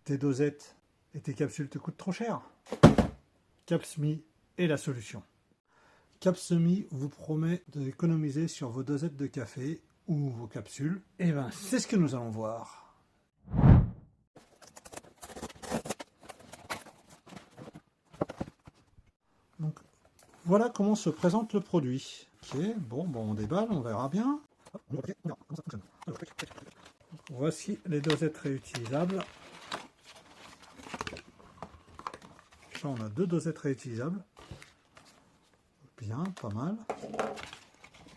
tes dosettes et tes capsules te coûtent trop cher? Capsme est la solution. Capsme vous promet d'économiser sur vos dosettes de café ou vos capsules. Et ben, c'est ce que nous allons voir. Donc, voilà comment se présente le produit. Ok, bon, on déballe, on verra bien. Voici les dosettes réutilisables. Là, on a 2 dosettes réutilisables. Bien, pas mal.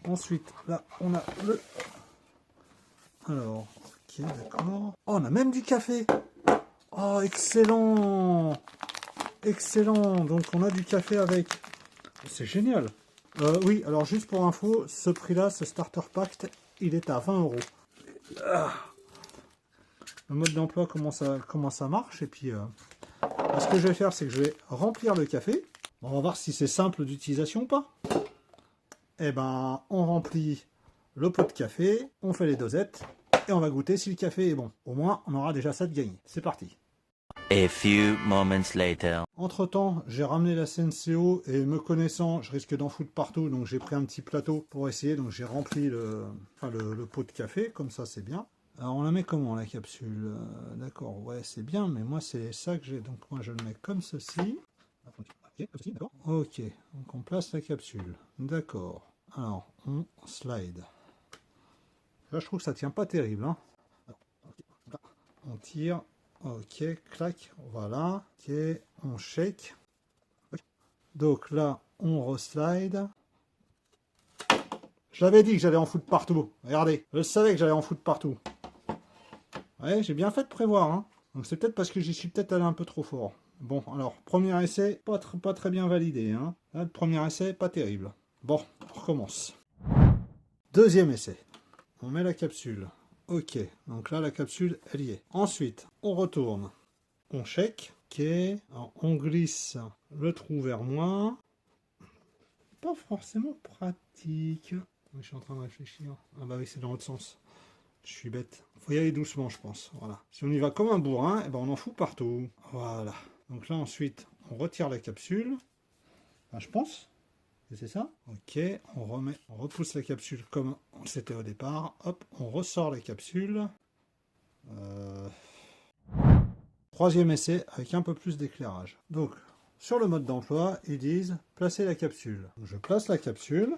Ensuite, là, on a le... Alors, ok, d'accord. Oh, on a même du café. Oh, excellent. Excellent. Donc, on a du café avec. C'est génial. Oui, alors juste pour info, ce prix-là, ce starter pack, il est à 20 €. Le mode d'emploi, comment ça marche. Et puis, ce que je vais faire, c'est que je vais remplir le café. On va voir si c'est simple d'utilisation ou pas. Eh ben, on remplit le pot de café, on fait les dosettes, et on va goûter si le café est bon. Au moins, on aura déjà ça de gagné. C'est parti. A few moments later. Entre temps, j'ai ramené la Senseo et me connaissant, je risque d'en foutre partout, donc j'ai pris un petit plateau pour essayer. Donc j'ai rempli le pot de café, comme ça c'est bien. Alors on la met comment la capsule? D'accord, ouais c'est bien, mais moi c'est ça que j'ai. Donc moi je le mets comme ceci. Ok, donc on place la capsule. D'accord. Alors on slide. Là je trouve que ça tient pas terrible. Hein. On tire. Ok, clac, voilà. Ok, on shake. Donc là, on reslide. Je l'avais dit que j'allais en foutre partout. Regardez, je savais que j'allais en foutre partout. Ouais, j'ai bien fait de prévoir. Hein. Donc c'est peut-être parce que j'y suis peut-être allé un peu trop fort. Bon, alors, premier essai, pas très bien validé. Hein. Là, le premier essai, pas terrible. Bon, on recommence. Deuxième essai. On met la capsule. Ok, donc là la capsule elle y est. Ensuite, on retourne, on shake, ok, alors, on glisse le trou vers moi. Pas forcément pratique. Je suis en train de réfléchir. Ah bah oui, c'est dans l'autre sens. Je suis bête. Faut y aller doucement, je pense. Voilà. Si on y va comme un bourrin, eh ben on en fout partout. Voilà. Donc là ensuite, on retire la capsule. Enfin, je pense. C'est ça? Ok, on repousse la capsule comme c'était au départ. Hop, on ressort la capsule. Troisième essai avec un peu plus d'éclairage. Donc, sur le mode d'emploi, ils disent placer la capsule. Donc, je place la capsule,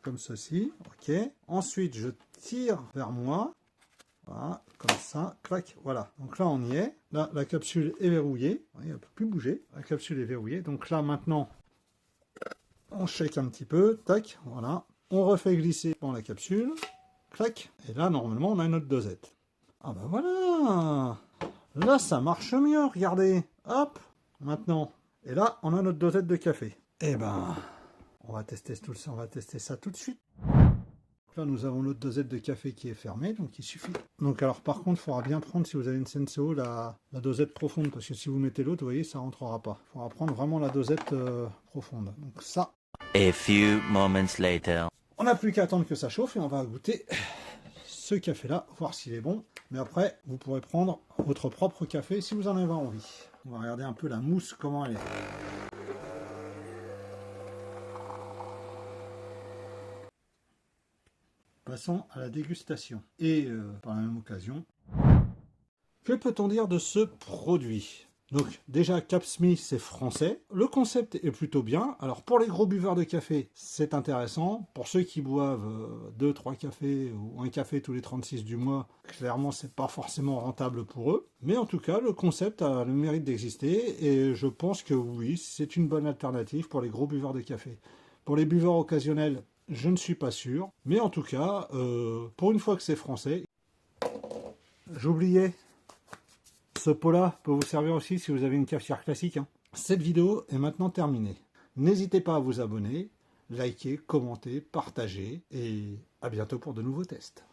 comme ceci. Ok. Ensuite, je tire vers moi. Voilà, comme ça. Clac, voilà. Donc là, on y est. Là, la capsule est verrouillée. Elle ne peut plus bouger. La capsule est verrouillée. Donc là, maintenant... On shake un petit peu, tac, voilà. On refait glisser dans la capsule, clac. Et là, normalement, on a notre dosette. Ah bah voilà. Là, ça marche mieux, regardez. Hop, maintenant. Et là, on a notre dosette de café. Eh ben, on va tester tout ça, on va tester ça tout de suite. Donc là, nous avons notre dosette de café qui est fermée, donc il suffit. Donc alors, par contre, il faudra bien prendre, si vous avez une Senseo, la dosette profonde, parce que si vous mettez l'autre, vous voyez, ça rentrera pas. Il faudra prendre vraiment la dosette profonde. Donc ça. A few moments later. On n'a plus qu'à attendre que ça chauffe et on va goûter ce café-là, voir s'il est bon. Mais après, vous pourrez prendre votre propre café si vous en avez envie. On va regarder un peu la mousse, comment elle est. Passons à la dégustation. Et par la même occasion, que peut-on dire de ce produit ? Donc déjà Capsme c'est français, le concept est plutôt bien, alors pour les gros buveurs de café c'est intéressant, pour ceux qui boivent 2-3 cafés ou un café tous les 36 du mois, clairement c'est pas forcément rentable pour eux, mais en tout cas le concept a le mérite d'exister et je pense que oui c'est une bonne alternative pour les gros buveurs de café. Pour les buveurs occasionnels je ne suis pas sûr, mais en tout cas pour une fois que c'est français, j'oubliais. Ce pot-là peut vous servir aussi si vous avez une cafetière classique. Hein. Cette vidéo est maintenant terminée. N'hésitez pas à vous abonner, liker, commenter, partager et à bientôt pour de nouveaux tests.